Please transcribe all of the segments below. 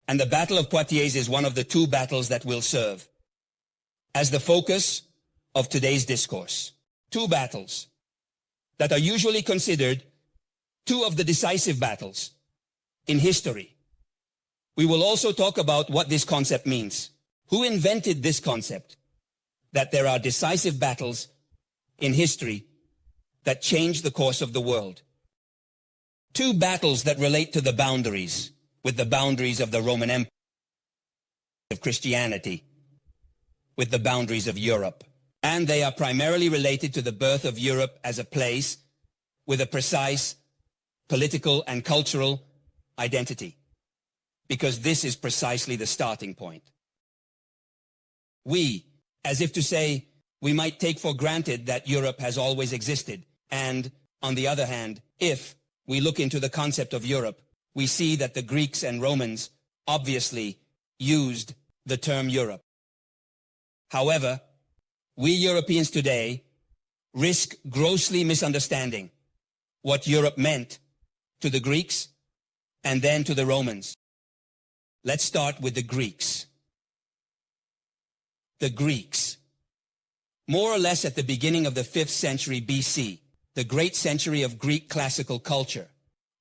And the Battle of Poitiers is one of the two battles that will serve as the focus of today's discourse. Two battles that are usually considered two of the decisive battles in history. We will also talk about what this concept means. Who invented this concept that there are decisive battles in history that change the course of the world? Two battles that relate to the boundaries, with the boundaries of the Roman Empire, of Christianity, with the boundaries of Europe. And they are primarily related to the birth of Europe as a place with a precise political and cultural identity, because this is precisely the starting point. We, as if to say, we might take for granted that Europe has always existed, and on the other hand, if we look into the concept of Europe, we see that the Greeks and Romans obviously used the term Europe. However, we Europeans today risk grossly misunderstanding what Europe meant to the Greeks and then to the Romans. Let's start with the Greeks. The Greeks. More or less at the beginning of the 5th century BC, the great century of Greek classical culture,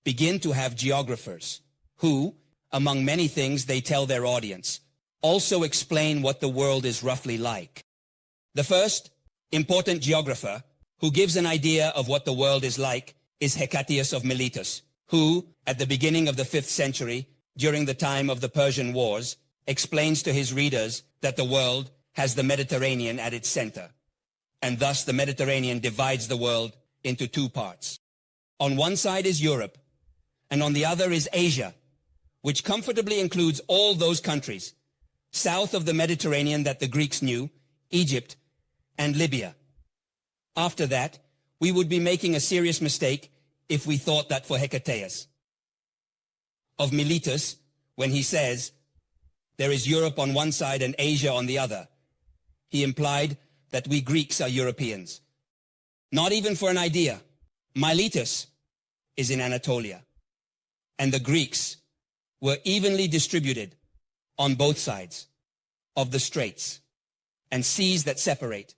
begin to have geographers who, among many things they tell their audience, also explain what the world is roughly like. The first important geographer who gives an idea of what the world is like is Hecataeus of Miletus, who, at the beginning of the 5th century, during the time of the Persian Wars, explains to his readers that the world has the Mediterranean at its center, and thus the Mediterranean divides the world into two parts. On one side is Europe, and on the other is Asia, which comfortably includes all those countries south of the Mediterranean that the Greeks knew, Egypt and Libya. After that, we would be making a serious mistake if we thought that for Hecataeus of Miletus, when he says there is Europe on one side and Asia on the other, he implied that we Greeks are Europeans. Not even for an idea. Miletus is in Anatolia, and the Greeks were evenly distributed on both sides of the straits and seas that separate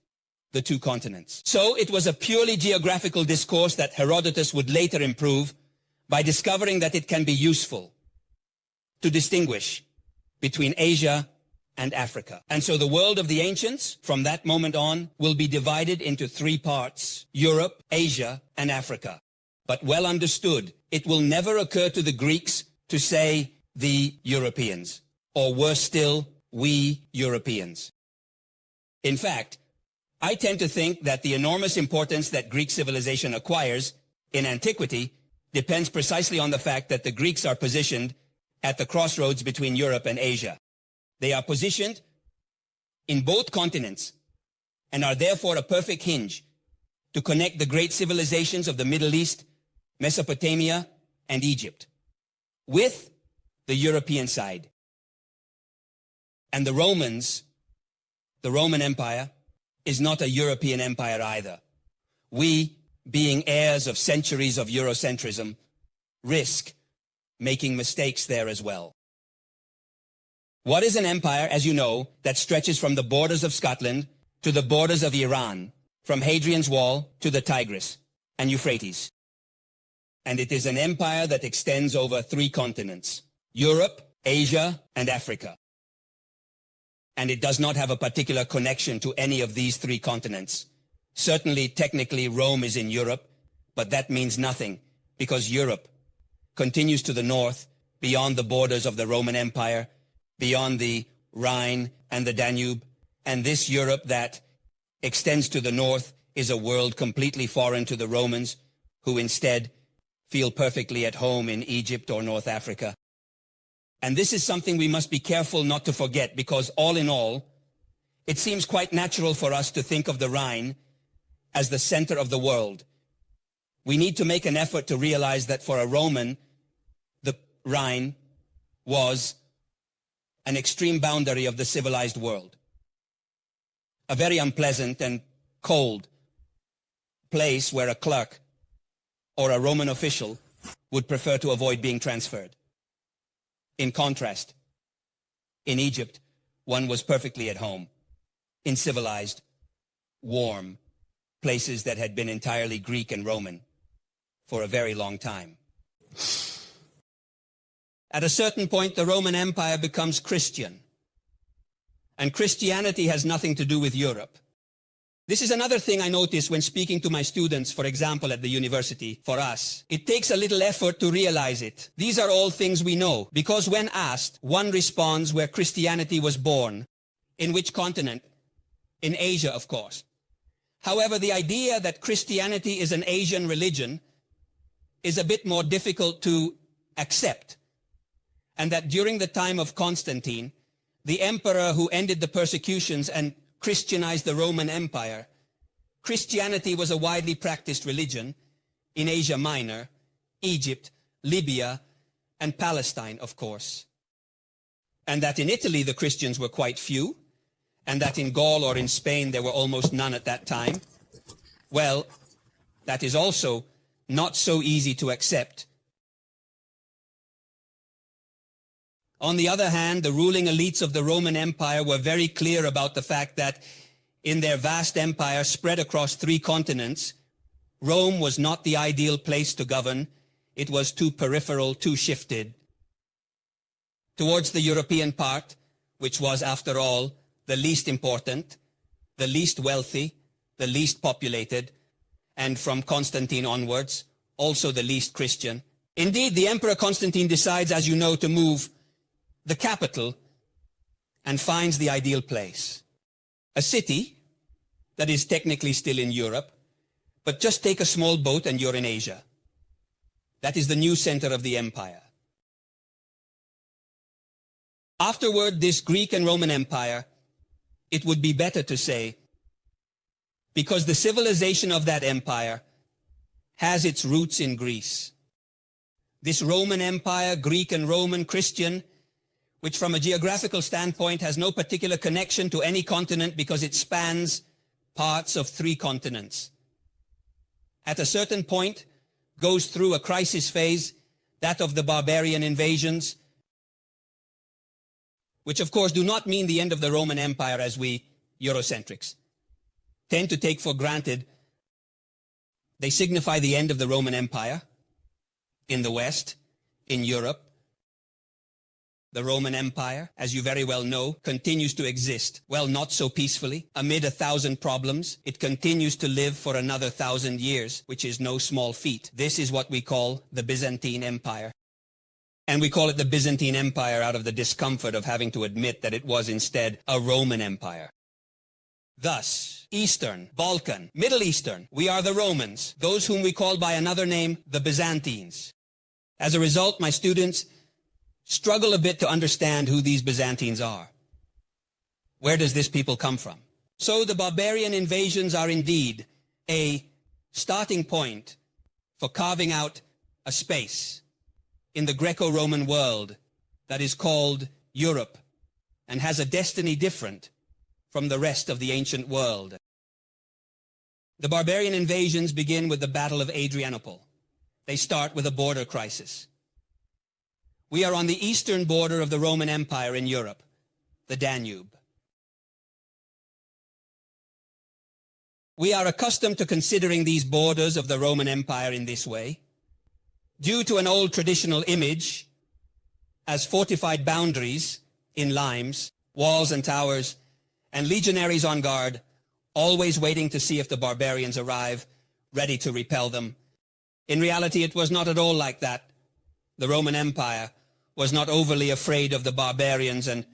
the two continents. So it was a purely geographical discourse that Herodotus would later improve by discovering that it can be useful to distinguish between Asia and Africa. And so the world of the ancients, from that moment on, will be divided into three parts: Europe, Asia, and Africa. But well understood, it will never occur to the Greeks to say the Europeans, or worse still, we Europeans. In fact, I tend to think that the enormous importance that Greek civilization acquires in antiquity depends precisely on the fact that the Greeks are positioned at the crossroads between Europe and Asia. They are positioned in both continents and are therefore a perfect hinge to connect the great civilizations of the Middle East, Mesopotamia, and Egypt with the European side. And the Romans, the Roman Empire, is not a European empire either. We, being heirs of centuries of Eurocentrism, risk making mistakes there as well. What is an empire, as you know, that stretches from the borders of Scotland to the borders of Iran, from Hadrian's Wall to the Tigris and Euphrates? And it is an empire that extends over three continents: Europe, Asia, and Africa. And it does not have a particular connection to any of these three continents. Certainly, technically, Rome is in Europe, but that means nothing, because Europe continues to the north, beyond the borders of the Roman Empire, beyond the Rhine and the Danube, and this Europe that extends to the north is a world completely foreign to the Romans, who instead feel perfectly at home in Egypt or North Africa. And this is something we must be careful not to forget, because all in all, it seems quite natural for us to think of the Rhine as the center of the world. We need to make an effort to realize that for a Roman, the Rhine was an extreme boundary of the civilized world. A very unpleasant and cold place where a clerk or a Roman official would prefer to avoid being transferred. In contrast, In Egypt, one was perfectly at home, in civilized, warm places that had been entirely Greek and Roman for a very long time. At a certain point, the Roman Empire becomes Christian, and Christianity has nothing to do with Europe. This is another thing I notice when speaking to my students, for example, at the university, for us. It takes a little effort to realize it. These are all things we know, because when asked, one responds where Christianity was born. In which continent? In Asia, of course. However, the idea that Christianity is an Asian religion is a bit more difficult to accept, and that during the time of Constantine, the emperor who ended the persecutions and Christianized the Roman Empire, Christianity was a widely practiced religion in Asia Minor, Egypt, Libya, and Palestine, of course. And that in Italy the Christians were quite few, and that in Gaul or in Spain there were almost none at that time. Well, that is also not so easy to accept. On the other hand, the ruling elites of the Roman Empire were very clear about the fact that in their vast empire spread across 3 continents, Rome was not the ideal place to govern. It was too peripheral, too shifted. Towards the European part, which was, after all, the least important, the least wealthy, the least populated, and from Constantine onwards, also the least Christian. Indeed, the Emperor Constantine decides, as you know, to move the capital and finds the ideal place. A city that is technically still in Europe, but just take a small boat and you're in Asia. That is the new center of the empire. Afterward, this Greek and Roman Empire, it would be better to say, because the civilization of that empire has its roots in Greece. This Roman Empire, Greek and Roman Christian, which from a geographical standpoint has no particular connection to any continent because it spans parts of 3 continents. At a certain point, goes through a crisis phase, that of the barbarian invasions, which of course do not mean the end of the Roman Empire as we Eurocentrics tend to take for granted. They signify the end of the Roman Empire in the West, in Europe. The Roman Empire, as you very well know, continues to exist. Well, not so peacefully. Amid 1,000 problems, it continues to live for another 1,000 years, which is no small feat. This is what we call the Byzantine Empire. And we call it the Byzantine Empire out of the discomfort of having to admit that it was instead a Roman Empire. Thus, Eastern, Balkan, Middle Eastern, we are the Romans, those whom we call by another name, the Byzantines. As a result, my students struggle a bit to understand who these Byzantines are. Where does this people come from? So the barbarian invasions are indeed a starting point for carving out a space in the Greco-Roman world that is called Europe and has a destiny different from the rest of the ancient world. The barbarian invasions begin with the Battle of Adrianople. They start with a border crisis. We are on the eastern border of the Roman Empire in Europe, the Danube. We are accustomed to considering these borders of the Roman Empire in this way, due to an old traditional image as fortified boundaries in limes, walls and towers, and legionaries on guard, always waiting to see if the barbarians arrive, ready to repel them. In reality, it was not at all like that. The Roman Empire was not overly afraid of the barbarians and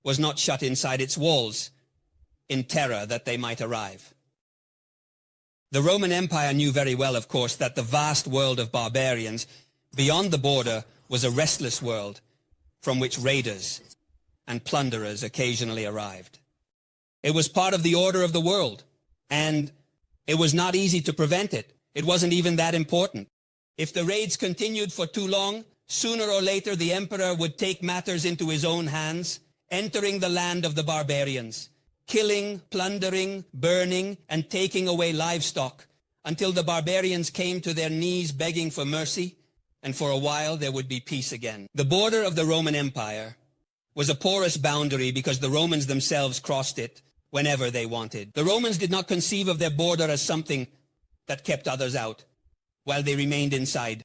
was not shut inside its walls in terror that they might arrive. The Roman Empire knew very well, of course, that the vast world of barbarians beyond the border was a restless world from which raiders and plunderers occasionally arrived. It was part of the order of the world, and it was not easy to prevent it. It wasn't even that important. If the raids continued for too long, sooner or later the emperor would take matters into his own hands, entering the land of the barbarians, killing, plundering, burning, and taking away livestock until the barbarians came to their knees begging for mercy, and for a while there would be peace again. The border of the Roman Empire was a porous boundary because the Romans themselves crossed it whenever they wanted. The Romans did not conceive of their border as something that kept others out while they remained inside.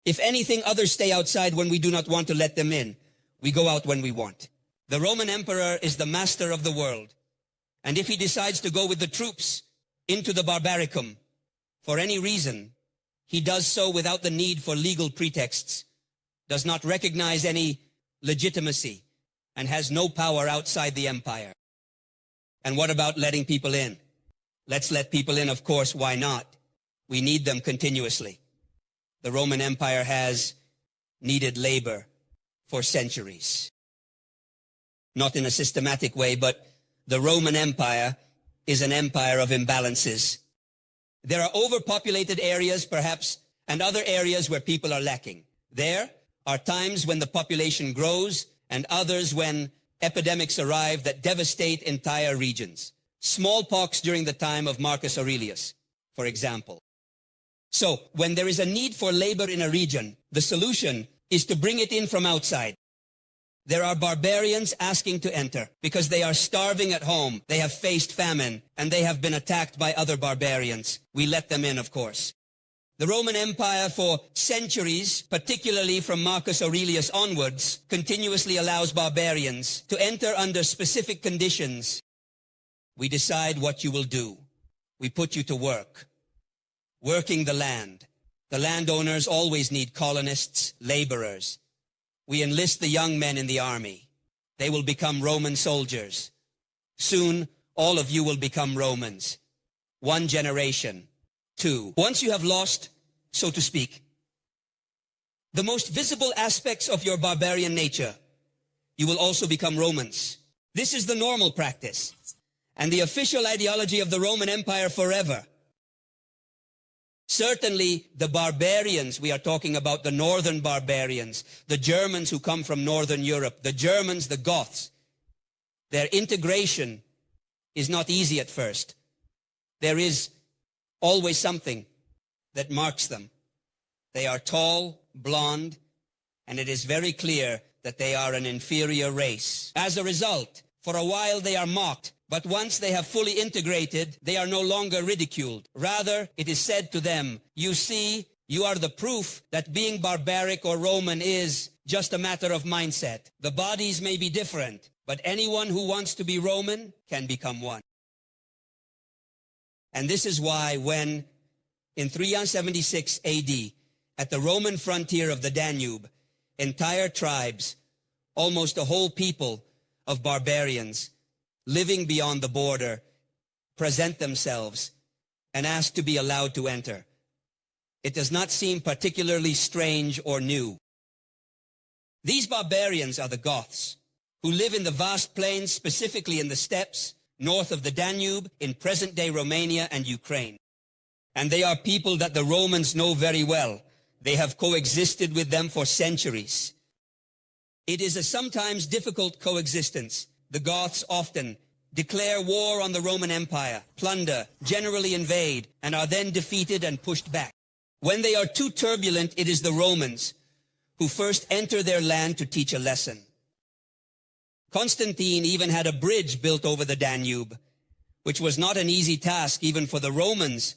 If anything, others stay outside when we do not want to let them in. We go out when we want. The Roman emperor is the master of the world. And if he decides to go with the troops into the barbaricum for any reason, he does so without the need for legal pretexts, does not recognize any legitimacy, and has no power outside the empire. And what about letting people in? Let's let people in, of course. Why not? We need them continuously. The Roman Empire has needed labor for centuries. Not in a systematic way, but the Roman Empire is an empire of imbalances. There are overpopulated areas, perhaps, and other areas where people are lacking. There are times when the population grows and others when epidemics arrive that devastate entire regions. Smallpox during the time of Marcus Aurelius, for example. So, when there is a need for labor in a region, the solution is to bring it in from outside. There are barbarians asking to enter because they are starving at home, they have faced famine, and they have been attacked by other barbarians. We let them in, of course. The Roman Empire for centuries, particularly from Marcus Aurelius onwards, continuously allows barbarians to enter under specific conditions. We decide what you will do. We put you to work. Working the land. The landowners always need colonists, laborers. We enlist the young men in the army. They will become Roman soldiers. Soon, all of you will become Romans. 1 generation. 2. Once you have lost, so to speak, the most visible aspects of your barbarian nature, you will also become Romans. This is the normal practice and the official ideology of the Roman Empire forever. Certainly, the barbarians, we are talking about the northern barbarians, the Germans who come from northern Europe, the Germans, the Goths. Their integration is not easy at first. There is always something that marks them. They are tall, blonde, and it is very clear that they are an inferior race. As a result, for a while they are mocked. But once they have fully integrated, they are no longer ridiculed. Rather, it is said to them, you see, you are the proof that being barbaric or Roman is just a matter of mindset. The bodies may be different, but anyone who wants to be Roman can become one. And this is why when, in 376 AD, at the Roman frontier of the Danube, entire tribes, almost a whole people of barbarians, living beyond the border, present themselves and ask to be allowed to enter. It does not seem particularly strange or new. These barbarians are the Goths, who live in the vast plains, specifically in the steppes, north of the Danube, in present-day Romania and Ukraine. And they are people that the Romans know very well. They have coexisted with them for centuries. It is a sometimes difficult coexistence. The Goths often declare war on the Roman Empire, plunder, generally invade, and are then defeated and pushed back. When they are too turbulent, it is the Romans who first enter their land to teach a lesson. Constantine even had a bridge built over the Danube, which was not an easy task even for the Romans,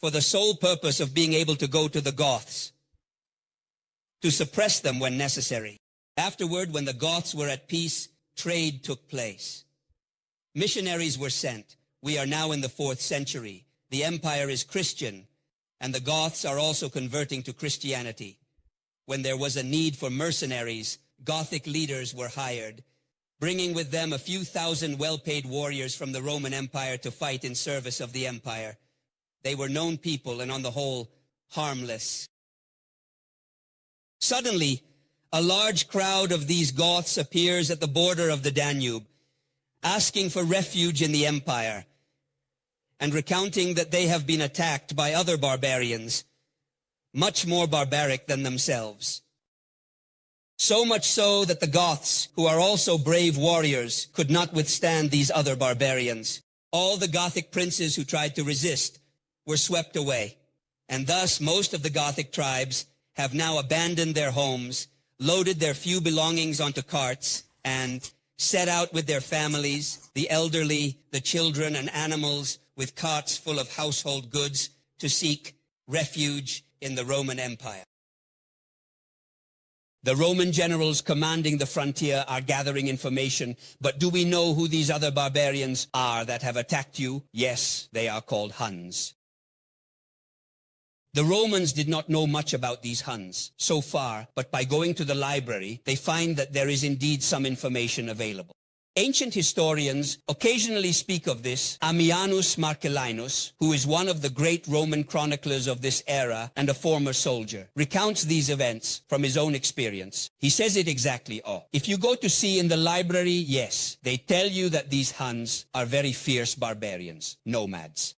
for the sole purpose of being able to go to the Goths, to suppress them when necessary. Afterward, when the Goths were at peace, trade took place. Missionaries were sent. We are now in the 4th century. The empire is Christian, and the Goths are also converting to Christianity. When there was a need for mercenaries, Gothic leaders were hired, bringing with them a few thousand well-paid warriors from the Roman Empire to fight in service of the empire. They were known people and on the whole, harmless. Suddenly, a large crowd of these Goths appears at the border of the Danube, asking for refuge in the empire and recounting that they have been attacked by other barbarians, much more barbaric than themselves. So much so that the Goths, who are also brave warriors, could not withstand these other barbarians. All the Gothic princes who tried to resist were swept away, and thus most of the Gothic tribes have now abandoned their homes, loaded their few belongings onto carts, and set out with their families, the elderly, the children, and animals, with carts full of household goods to seek refuge in the Roman Empire. The Roman generals commanding the frontier are gathering information, but do we know who these other barbarians are that have attacked you? Yes, they are called Huns. The Romans did not know much about these Huns so far, but by going to the library, they find that there is indeed some information available. Ancient historians occasionally speak of this. Ammianus Marcellinus, who is one of the great Roman chroniclers of this era and a former soldier, recounts these events from his own experience. He says it exactly. If you go to see in the library, yes, they tell you that these Huns are very fierce barbarians, nomads.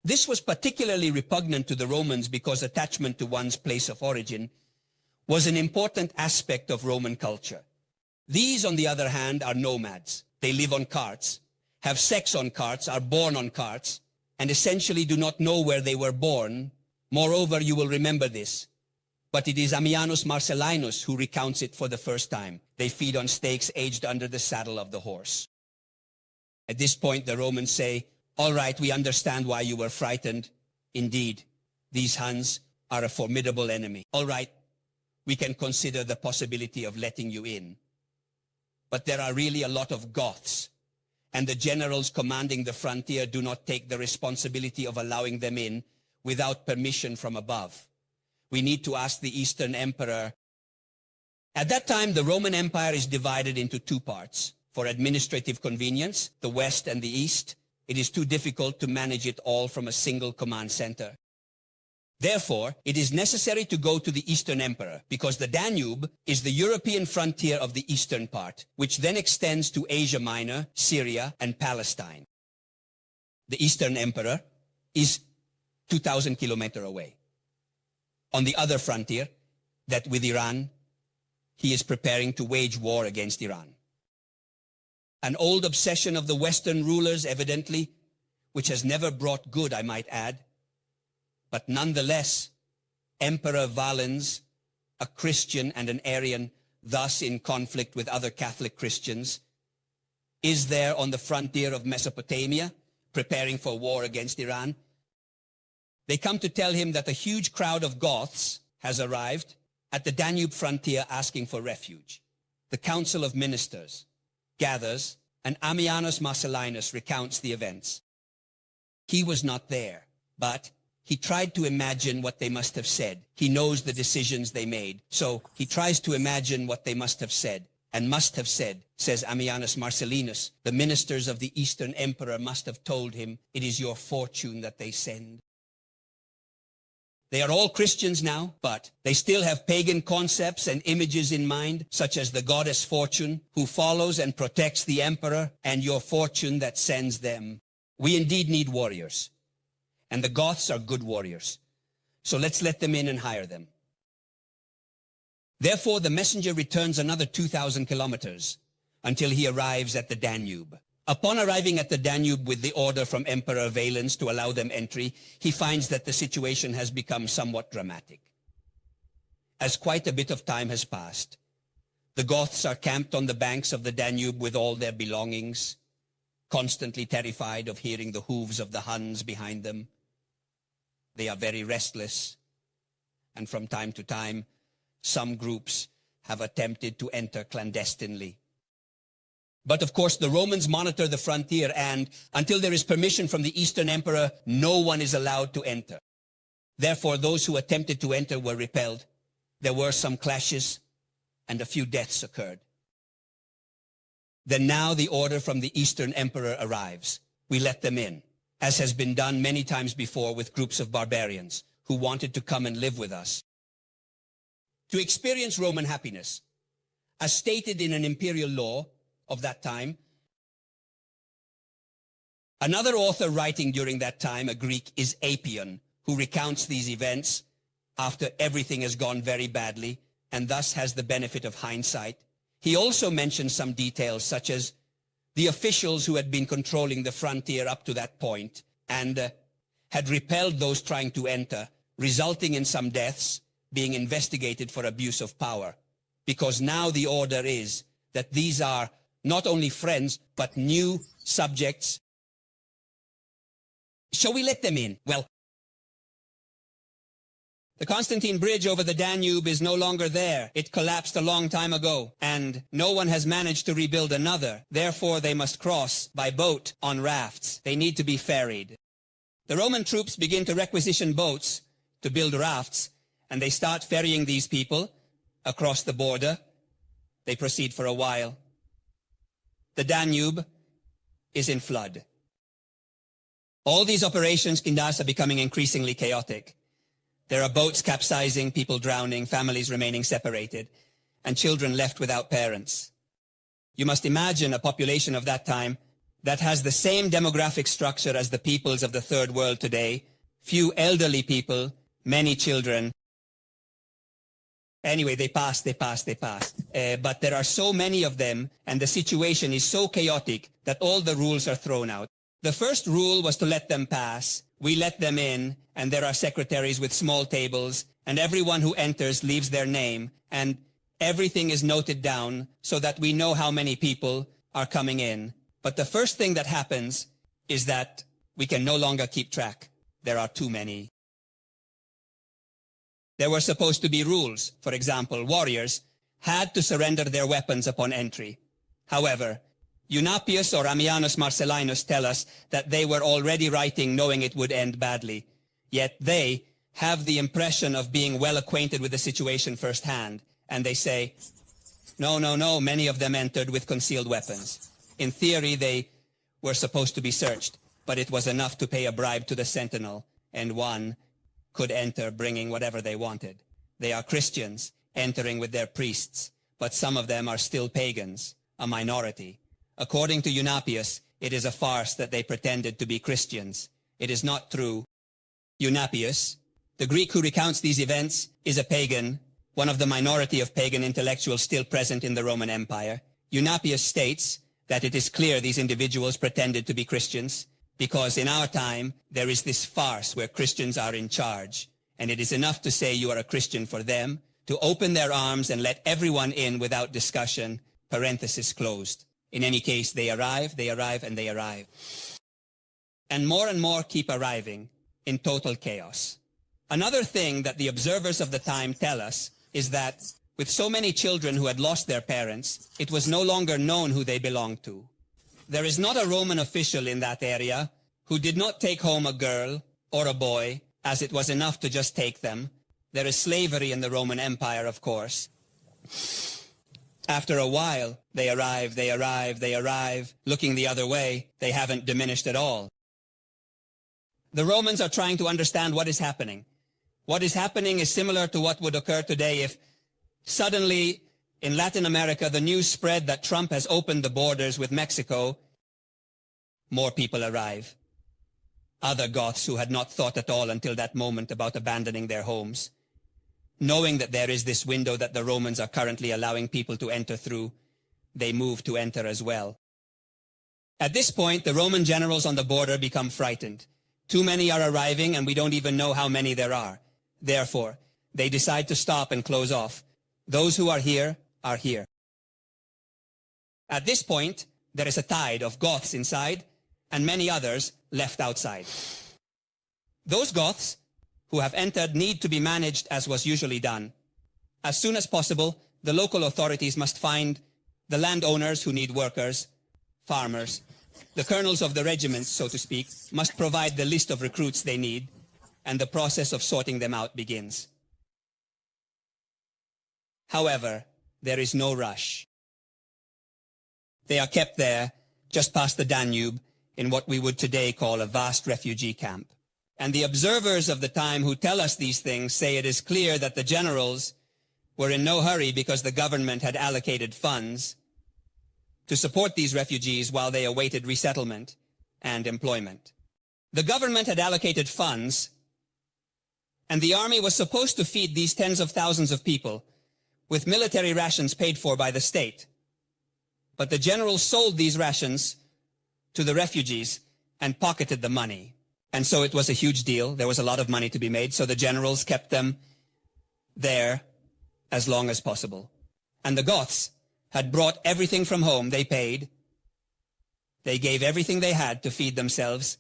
This was particularly repugnant to the Romans because attachment to one's place of origin was an important aspect of Roman culture. These, on the other hand, are nomads. They live on carts, have sex on carts, are born on carts, and essentially do not know where they were born. Moreover, you will remember this, but it is Ammianus Marcellinus who recounts it for the first time. They feed on steaks aged under the saddle of the horse. At this point, the Romans say, "All right, we understand why you were frightened. Indeed, these Huns are a formidable enemy. All right, we can consider the possibility of letting you in. But there are really a lot of Goths, and the generals commanding the frontier do not take the responsibility of allowing them in without permission from above. We need to ask the Eastern Emperor." At that time, the Roman Empire is divided into two parts. For administrative convenience, the West and the East, it is too difficult to manage it all from a single command center. Therefore, it is necessary to go to the Eastern Emperor, because the Danube is the European frontier of the eastern part, which then extends to Asia Minor, Syria, and Palestine. The Eastern Emperor is 2,000 kilometers away. On the other frontier, that with Iran, he is preparing to wage war against Iran. An old obsession of the Western rulers, evidently, which has never brought good, I might add. But nonetheless, Emperor Valens, a Christian and an Arian, thus in conflict with other Catholic Christians, is there on the frontier of Mesopotamia, preparing for war against Iran. They come to tell him that a huge crowd of Goths has arrived at the Danube frontier asking for refuge. The Council of Ministers gathers, and Ammianus Marcellinus recounts the events. He was not there, but he tried to imagine what they must have said. He knows the decisions they made, so he tries to imagine what they must have said. And must have said, says Ammianus Marcellinus, the ministers of the Eastern Emperor must have told him, "It is your fortune that they send." They are all Christians now, but they still have pagan concepts and images in mind, such as the goddess Fortune, who follows and protects the emperor, and your fortune that sends them. We indeed need warriors, and the Goths are good warriors. So let's let them in and hire them. Therefore, the messenger returns another 2,000 kilometers until he arrives at the Danube. Upon arriving at the Danube with the order from Emperor Valens to allow them entry, he finds that the situation has become somewhat dramatic. As quite a bit of time has passed, the Goths are camped on the banks of the Danube with all their belongings, constantly terrified of hearing the hooves of the Huns behind them. They are very restless, and from time to time, some groups have attempted to enter clandestinely. But of course, the Romans monitor the frontier, and until there is permission from the Eastern Emperor, no one is allowed to enter. Therefore, those who attempted to enter were repelled. There were some clashes, and a few deaths occurred. Then now the order from the Eastern Emperor arrives. We let them in, as has been done many times before with groups of barbarians who wanted to come and live with us. To experience Roman happiness, as stated in an imperial law of that time. Another author writing during that time, a Greek, is Apion, who recounts these events after everything has gone very badly, and thus has the benefit of hindsight. He also mentions some details, such as the officials who had been controlling the frontier up to that point and had repelled those trying to enter, resulting in some deaths, being investigated for abuse of power. because now the order is that these are not only friends, but new subjects. Shall we let them in? Well, the Constantine Bridge over the Danube is no longer there. It collapsed a long time ago, and no one has managed to rebuild another. Therefore, they must cross by boat on rafts. They need to be ferried. The Roman troops begin to requisition boats to build rafts, and they start ferrying these people across the border. They proceed for a while. The Danube is in flood. All these operations in Das are becoming increasingly chaotic. There are boats capsizing, people drowning, families remaining separated, and children left without parents. You must imagine a population of that time that has the same demographic structure as the peoples of the Third World today. Few elderly people, many children. Anyway, they passed. But there are so many of them, and the situation is so chaotic that all the rules are thrown out. The first rule was to let them pass. We let them in, and there are secretaries with small tables, and everyone who enters leaves their name, and everything is noted down so that we know how many people are coming in. But the first thing that happens is that we can no longer keep track. There are too many. There were supposed to be rules. For example, warriors had to surrender their weapons upon entry. However, Eunapius or Ammianus Marcellinus tell us that they were already writing knowing it would end badly. Yet they have the impression of being well acquainted with the situation firsthand, and they say, no, many of them entered with concealed weapons. In theory, they were supposed to be searched, but it was enough to pay a bribe to the sentinel, and one could enter bringing whatever they wanted. They are Christians, entering with their priests, but some of them are still pagans, a minority. According to Eunapius, it is a farce that they pretended to be Christians. It is not true. Eunapius, the Greek who recounts these events, is a pagan, one of the minority of pagan intellectuals still present in the Roman Empire. Eunapius states that it is clear these individuals pretended to be Christians, because in our time there is this farce where Christians are in charge, and it is enough to say you are a Christian for them, to open their arms and let everyone in without discussion, parenthesis closed. In any case, they arrive, and they arrive. And more keep arriving in total chaos. Another thing that the observers of the time tell us is that with so many children who had lost their parents, it was no longer known who they belonged to. There is not a Roman official in that area who did not take home a girl or a boy, as it was enough to just take them. There is slavery in the Roman Empire, of course. After a while, they arrive, looking the other way. They haven't diminished at all. The Romans are trying to understand what is happening. What is happening is similar to what would occur today if suddenly in Latin America the news spread that Trump has opened the borders with Mexico. More people arrive. Other Goths who had not thought at all until that moment about abandoning their homes. Knowing that there is this window that the Romans are currently allowing people to enter through, they move to enter as well. At this point, the Roman generals on the border become frightened. Too many are arriving, and we don't even know how many there are. Therefore, they decide to stop and close off. Those who are here are here. At this point, there is a tide of Goths inside, and many others left outside. Those Goths who have entered need to be managed as was usually done. As soon as possible, the local authorities must find the landowners who need workers, farmers. The colonels of the regiments, so to speak, must provide the list of recruits they need, and the process of sorting them out begins. However, there is no rush. They are kept there, just past the Danube, in what we would today call a vast refugee camp. And the observers of the time who tell us these things say it is clear that the generals were in no hurry because the government had allocated funds to support these refugees while they awaited resettlement and employment. The government had allocated funds, and the army was supposed to feed these tens of thousands of people with military rations paid for by the state. But the generals sold these rations to the refugees and pocketed the money. And so it was a huge deal. There was a lot of money to be made, so the generals kept them there as long as possible. And the Goths had brought everything from home. They paid. They gave everything they had to feed themselves.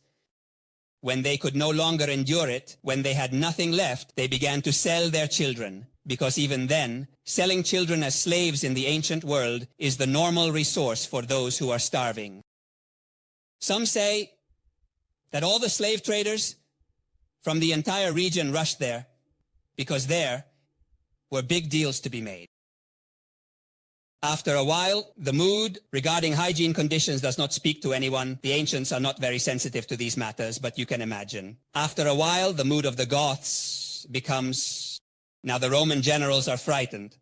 When they could no longer endure it, when they had nothing left, they began to sell their children, because even then, selling children as slaves in the ancient world is the normal resource for those who are starving. Some say that all the slave traders from the entire region rushed there because there were big deals to be made. After a while, the mood regarding hygiene conditions does not speak to anyone. The ancients are not very sensitive to these matters, but you can imagine. After a while, the mood of the Goths becomes... Now the Roman generals are frightened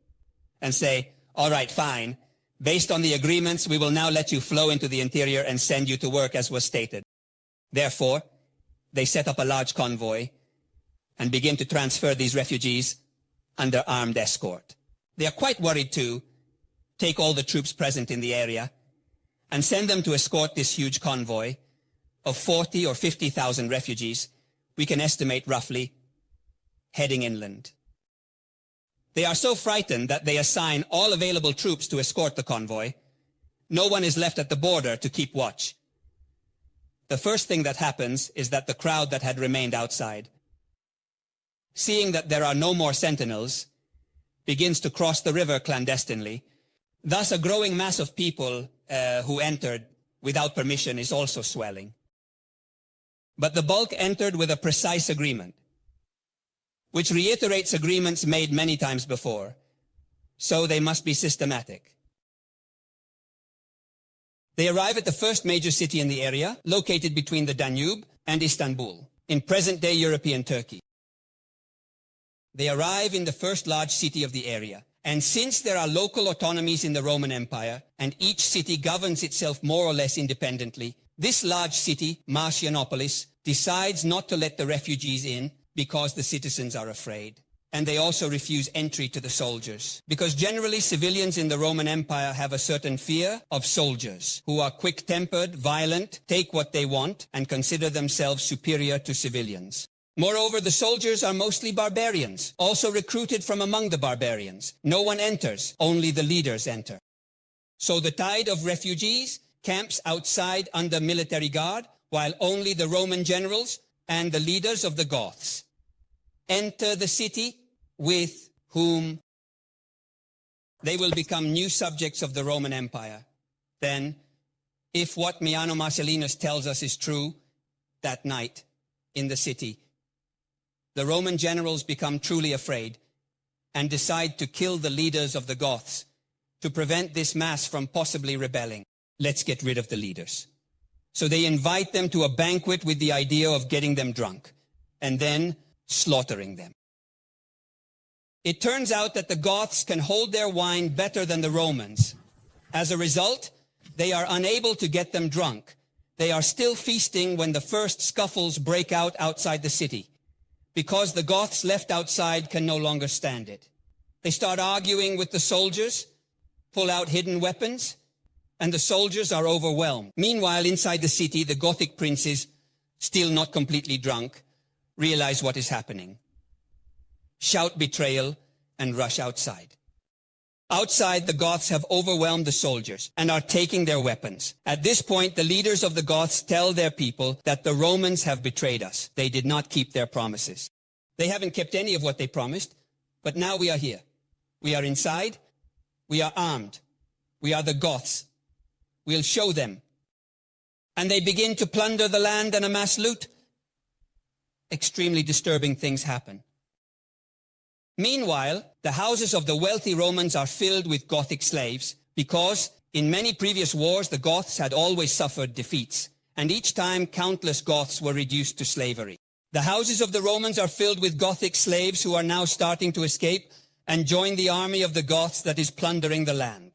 and say, all right, fine. Based on the agreements, we will now let you flow into the interior and send you to work as was stated. Therefore, they set up a large convoy and begin to transfer these refugees under armed escort. They are quite worried to take all the troops present in the area and send them to escort this huge convoy of 40 or 50,000 refugees, we can estimate roughly, heading inland. They are so frightened that they assign all available troops to escort the convoy. No one is left at the border to keep watch. The first thing that happens is that the crowd that had remained outside, seeing that there are no more sentinels, begins to cross the river clandestinely. Thus, a growing mass of people who entered without permission is also swelling. But the bulk entered with a precise agreement, which reiterates agreements made many times before, so they must be systematic. They arrive at the first major city in the area, located between the Danube and Istanbul, in present-day European Turkey. They arrive in the first large city of the area, and since there are local autonomies in the Roman Empire, and each city governs itself more or less independently, this large city, Marcianopolis, decides not to let the refugees in because the citizens are afraid. And they also refuse entry to the soldiers, because generally civilians in the Roman Empire have a certain fear of soldiers, who are quick-tempered, violent, take what they want, and consider themselves superior to civilians. Moreover, the soldiers are mostly barbarians, also recruited from among the barbarians. No one enters, only the leaders enter. So the tide of refugees camps outside under military guard, while only the Roman generals and the leaders of the Goths enter the city, with whom they will become new subjects of the Roman Empire. Then, if what Miano Marcellinus tells us is true, that night in the city, the Roman generals become truly afraid and decide to kill the leaders of the Goths to prevent this mass from possibly rebelling. Let's get rid of the leaders. So they invite them to a banquet with the idea of getting them drunk and then slaughtering them. It turns out that the Goths can hold their wine better than the Romans. As a result, they are unable to get them drunk. They are still feasting when the first scuffles break out outside the city, because the Goths left outside can no longer stand it. They start arguing with the soldiers, pull out hidden weapons, and the soldiers are overwhelmed. Meanwhile, inside the city, the Gothic princes, still not completely drunk, realize what is happening, shout betrayal, and rush outside. Outside, the Goths have overwhelmed the soldiers and are taking their weapons. At this point, the leaders of the Goths tell their people that the Romans have betrayed us. They did not keep their promises. They haven't kept any of what they promised, but now we are here. We are inside. We are armed. We are the Goths. We'll show them. And they begin to plunder the land and amass loot. Extremely disturbing things happen. Meanwhile, the houses of the wealthy Romans are filled with Gothic slaves because in many previous wars the Goths had always suffered defeats, and each time countless Goths were reduced to slavery. The houses of the Romans are filled with Gothic slaves who are now starting to escape and join the army of the Goths that is plundering the land.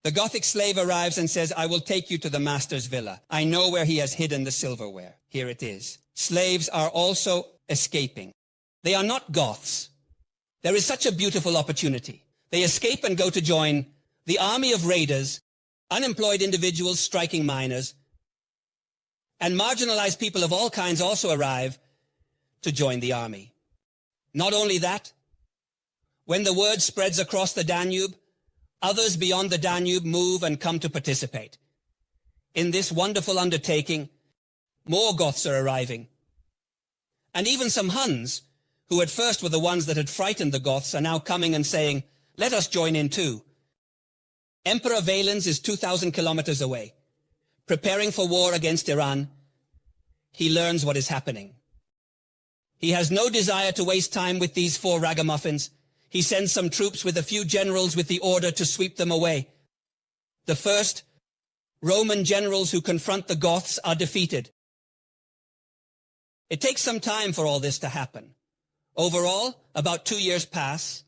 The Gothic slave arrives and says, "I will take you to the master's villa. I know where he has hidden the silverware. Here it is." Slaves are also escaping. They are not Goths. There is such a beautiful opportunity. They escape and go to join the army of raiders, unemployed individuals striking miners, and marginalized people of all kinds also arrive to join the army. Not only that, when the word spreads across the Danube, Others beyond the Danube move and come to participate. In this wonderful undertaking, more Goths are arriving. And even some Huns, who at first were the ones that had frightened the Goths, are now coming and saying, let us join in too. Emperor Valens is 2,000 kilometers away. Preparing for war against Iran, he learns what is happening. He has no desire to waste time with these four ragamuffins. He sends some troops with a few generals with the order to sweep them away. The first Roman generals who confront the Goths are defeated. It takes some time for all this to happen. Overall, about 2 years pass,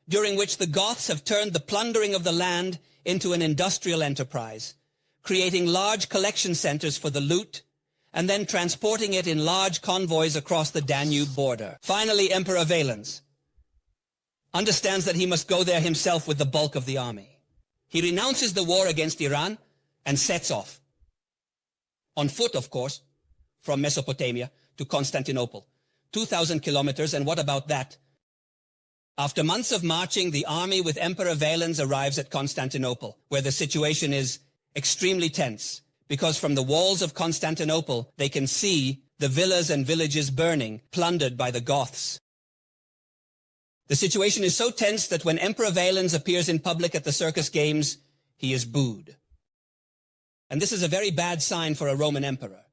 during which the Goths have turned the plundering of the land into an industrial enterprise, creating large collection centers for the loot, and then transporting it in large convoys across the Danube border. Finally, Emperor Valens understands that he must go there himself with the bulk of the army. He renounces the war against Iran and sets off. On foot, of course, from Mesopotamia to Constantinople. 2,000 kilometers, and what about that? After months of marching, the army with Emperor Valens arrives at Constantinople, where the situation is extremely tense, because from the walls of Constantinople they can see the villas and villages burning, plundered by the Goths. The situation is so tense that when Emperor Valens appears in public at the circus games, he is booed. And this is a very bad sign for a Roman emperor.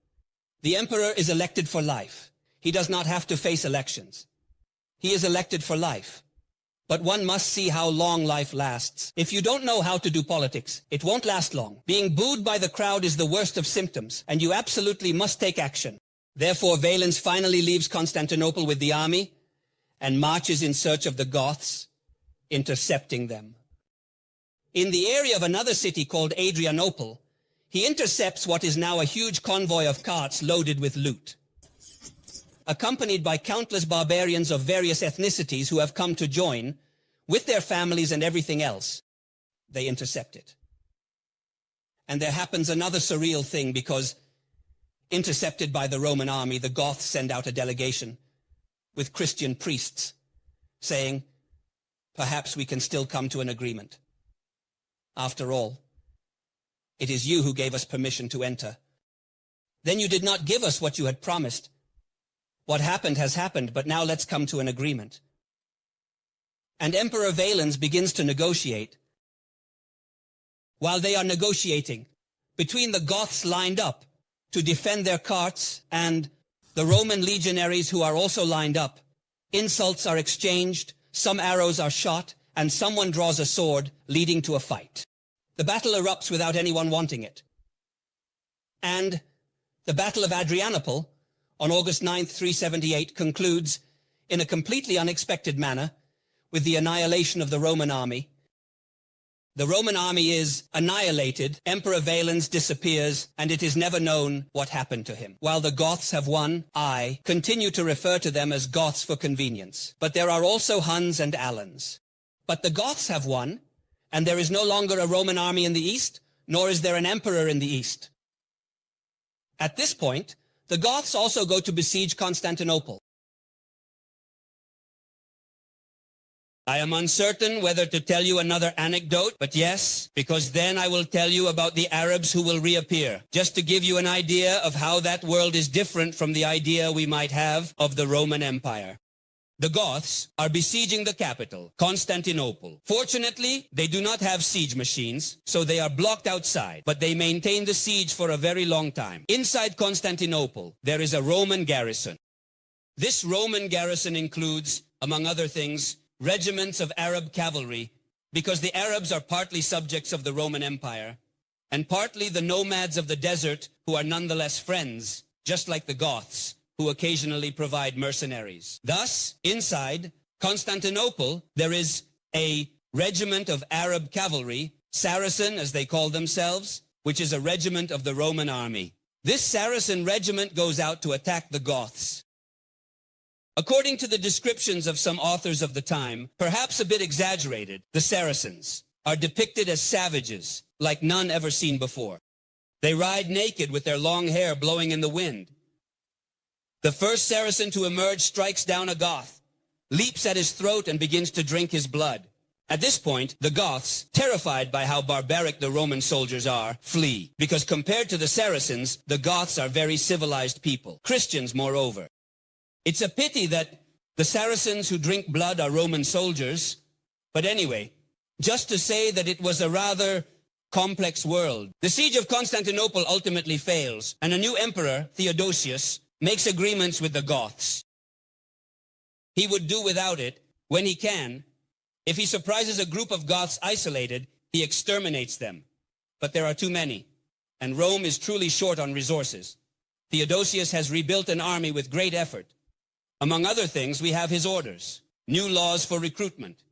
The emperor is elected for life. He does not have to face elections. He is elected for life. But one must see how long life lasts. If you don't know how to do politics, it won't last long. Being booed by the crowd is the worst of symptoms, and you absolutely must take action. Therefore, Valens finally leaves Constantinople with the army and marches in search of the Goths, intercepting them. In the area of another city called Adrianople, he intercepts what is now a huge convoy of carts loaded with loot. Accompanied by countless barbarians of various ethnicities who have come to join, with their families and everything else, they intercept it. And there happens another surreal thing, because intercepted by the Roman army, the Goths send out a delegation with Christian priests, saying, perhaps we can still come to an agreement. After all, it is you who gave us permission to enter. Then you did not give us what you had promised. What happened has happened, but now let's come to an agreement. And Emperor Valens begins to negotiate. While they are negotiating, between the Goths lined up to defend their carts and the Roman legionaries who are also lined up, insults are exchanged, some arrows are shot, and someone draws a sword, leading to a fight. The battle erupts without anyone wanting it. And the Battle of Adrianople, on August 9th, 378, concludes in a completely unexpected manner with the annihilation of the Roman army. The Roman army is annihilated, Emperor Valens disappears, and it is never known what happened to him. While the Goths have won, I continue to refer to them as Goths for convenience. But there are also Huns and Alans. But the Goths have won, and there is no longer a Roman army in the east, nor is there an emperor in the east. At this point, the Goths also go to besiege Constantinople. I am uncertain whether to tell you another anecdote, but yes, because then I will tell you about the Arabs who will reappear, just to give you an idea of how that world is different from the idea we might have of the Roman Empire. The Goths are besieging the capital, Constantinople. Fortunately, they do not have siege machines, so they are blocked outside, but they maintain the siege for a very long time. Inside Constantinople, there is a Roman garrison. This Roman garrison includes, among other things, regiments of Arab cavalry, because the Arabs are partly subjects of the Roman Empire, and partly the nomads of the desert who are nonetheless friends, just like the Goths, who occasionally provide mercenaries. Thus, inside Constantinople, there is a regiment of Arab cavalry, Saracen as they call themselves, which is a regiment of the Roman army. This Saracen regiment goes out to attack the Goths. According to the descriptions of some authors of the time, perhaps a bit exaggerated, the Saracens are depicted as savages, like none ever seen before. They ride naked with their long hair blowing in the wind. The first Saracen to emerge strikes down a Goth, leaps at his throat and begins to drink his blood. At this point, the Goths, terrified by how barbaric the Roman soldiers are, flee, because compared to the Saracens, the Goths are very civilized people, Christians moreover. It's a pity that the Saracens who drink blood are Roman soldiers, but anyway, just to say that it was a rather complex world. The siege of Constantinople ultimately fails, and a new emperor, Theodosius, makes agreements with the Goths. He would do without it when he can. If he surprises a group of Goths isolated, he exterminates them. But there are too many, and Rome is truly short on resources. Theodosius has rebuilt an army with great effort. Among other things, we have his orders, new laws for recruitment.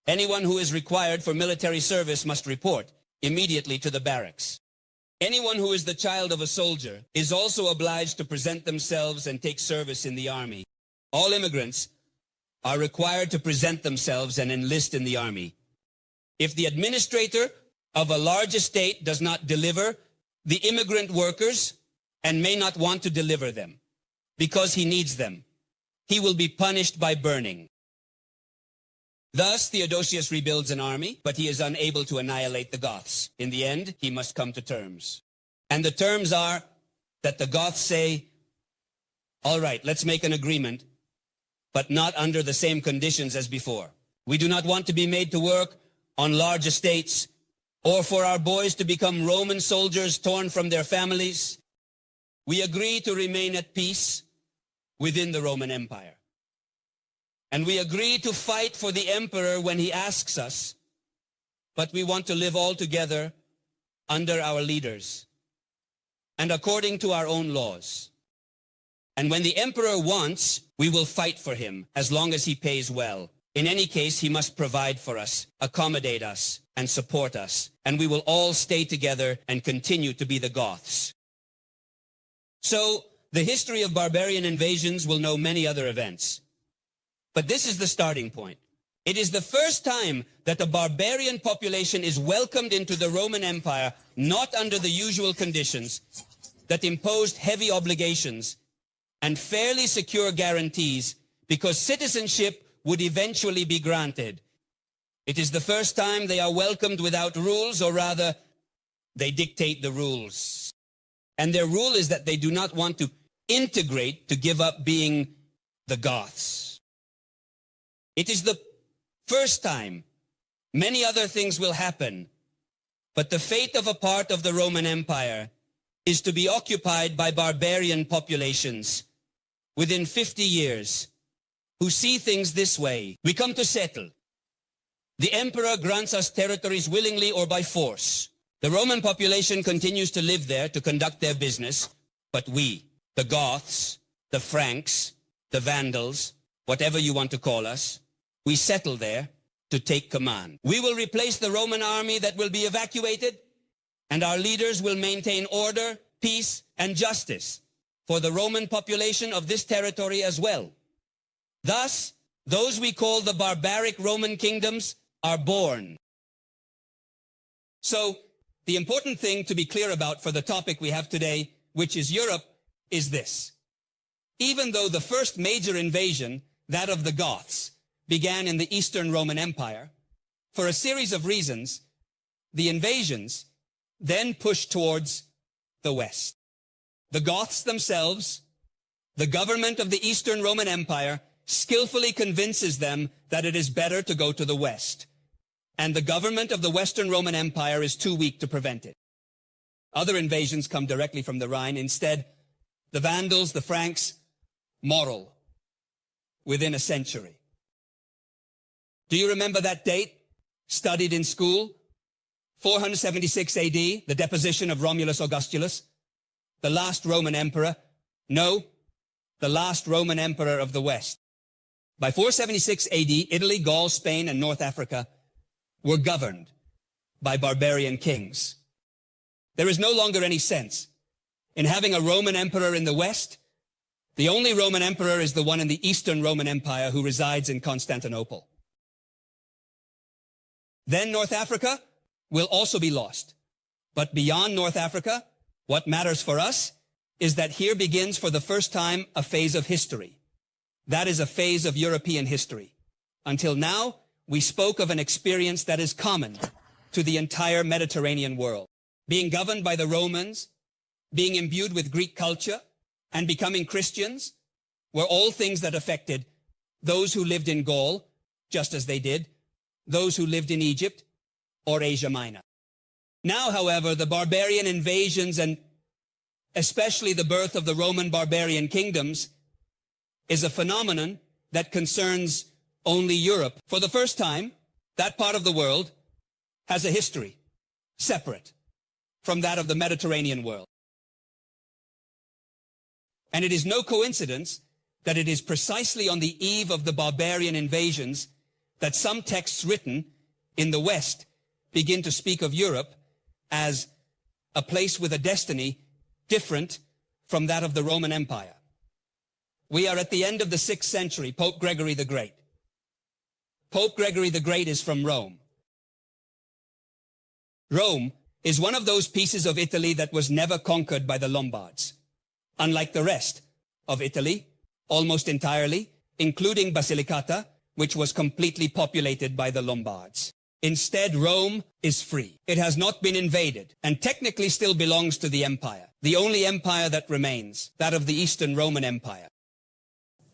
Anyone who is required for military service must report immediately to the barracks. Anyone who is the child of a soldier is also obliged to present themselves and take service in the army. All immigrants are required to present themselves and enlist in the army. If the administrator of a large estate does not deliver the immigrant workers and may not want to deliver them because he needs them, he will be punished by burning. Thus, Theodosius rebuilds an army, but he is unable to annihilate the Goths. In the end, he must come to terms. And the terms are that the Goths say, all right, let's make an agreement, but not under the same conditions as before. We do not want to be made to work on large estates or for our boys to become Roman soldiers torn from their families. We agree to remain at peace within the Roman Empire. And we agree to fight for the emperor when he asks us, but we want to live all together under our leaders and according to our own laws. And when the emperor wants, we will fight for him as long as he pays well. In any case, he must provide for us, accommodate us, and support us. And we will all stay together and continue to be the Goths. So, the history of barbarian invasions will know many other events. But this is the starting point. It is the first time that a barbarian population is welcomed into the Roman Empire, not under the usual conditions that imposed heavy obligations and fairly secure guarantees, because citizenship would eventually be granted. It is the first time they are welcomed without rules, or rather, they dictate the rules. And their rule is that they do not want to integrate to give up being the Goths. It is the first time. Many other things will happen, but the fate of a part of the Roman Empire is to be occupied by barbarian populations within 50 years who see things this way. We come to settle. The emperor grants us territories willingly or by force. The Roman population continues to live there to conduct their business, but we, the Goths, the Franks, the Vandals, whatever you want to call us, we settle there to take command. We will replace the Roman army that will be evacuated, and our leaders will maintain order, peace, and justice for the Roman population of this territory as well. Thus, those we call the barbaric Roman kingdoms are born. So, the important thing to be clear about for the topic we have today, which is Europe, is this. Even though the first major invasion, that of the Goths, began in the Eastern Roman Empire, for a series of reasons, the invasions then pushed towards the West. The Goths themselves, the government of the Eastern Roman Empire, skillfully convinces them that it is better to go to the West. And the government of the Western Roman Empire is too weak to prevent it. Other invasions come directly from the Rhine. Instead, the Vandals, the Franks, moral within a century. Do you remember that date? Studied in school? 476 AD, the deposition of Romulus Augustulus, the last Roman emperor. No, the last Roman emperor of the West. By 476 AD, Italy, Gaul, Spain, and North Africa were governed by barbarian kings. There is no longer any sense in having a Roman emperor in the West. The only Roman emperor is the one in the Eastern Roman Empire who resides in Constantinople. Then North Africa will also be lost. But beyond North Africa, what matters for us is that here begins for the first time a phase of history. That is a phase of European history. Until now, we spoke of an experience that is common to the entire Mediterranean world. Being governed by the Romans, being imbued with Greek culture, and becoming Christians were all things that affected those who lived in Gaul, just as they did those who lived in Egypt or Asia Minor. Now, however, the barbarian invasions and especially the birth of the Roman barbarian kingdoms is a phenomenon that concerns only Europe. For the first time, that part of the world has a history separate from that of the Mediterranean world. And it is no coincidence that it is precisely on the eve of the barbarian invasions that some texts written in the West begin to speak of Europe as a place with a destiny different from that of the Roman Empire. We are at the end of the 6th century, Pope Gregory the Great. Pope Gregory the Great is from Rome. Rome is one of those pieces of Italy that was never conquered by the Lombards. Unlike the rest of Italy, almost entirely, including Basilicata, which was completely populated by the Lombards. Instead, Rome is free. It has not been invaded and technically still belongs to the empire, the only empire that remains, that of the Eastern Roman Empire.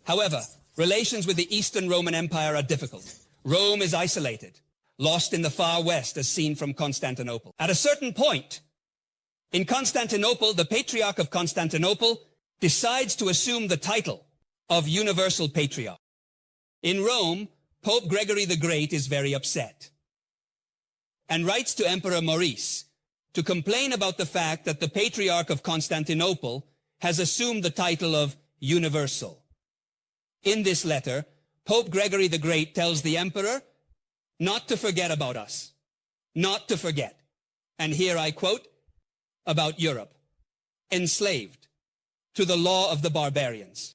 However, relations with the Eastern Roman Empire are difficult. Rome is isolated, lost in the far west as seen from Constantinople. At a certain point, in Constantinople, the Patriarch of Constantinople decides to assume the title of Universal Patriarch. In Rome, Pope Gregory the Great is very upset and writes to Emperor Maurice to complain about the fact that the Patriarch of Constantinople has assumed the title of Universal. In this letter, Pope Gregory the Great tells the emperor not to forget about us, not to forget. And here I quote, about Europe, enslaved to the law of the barbarians.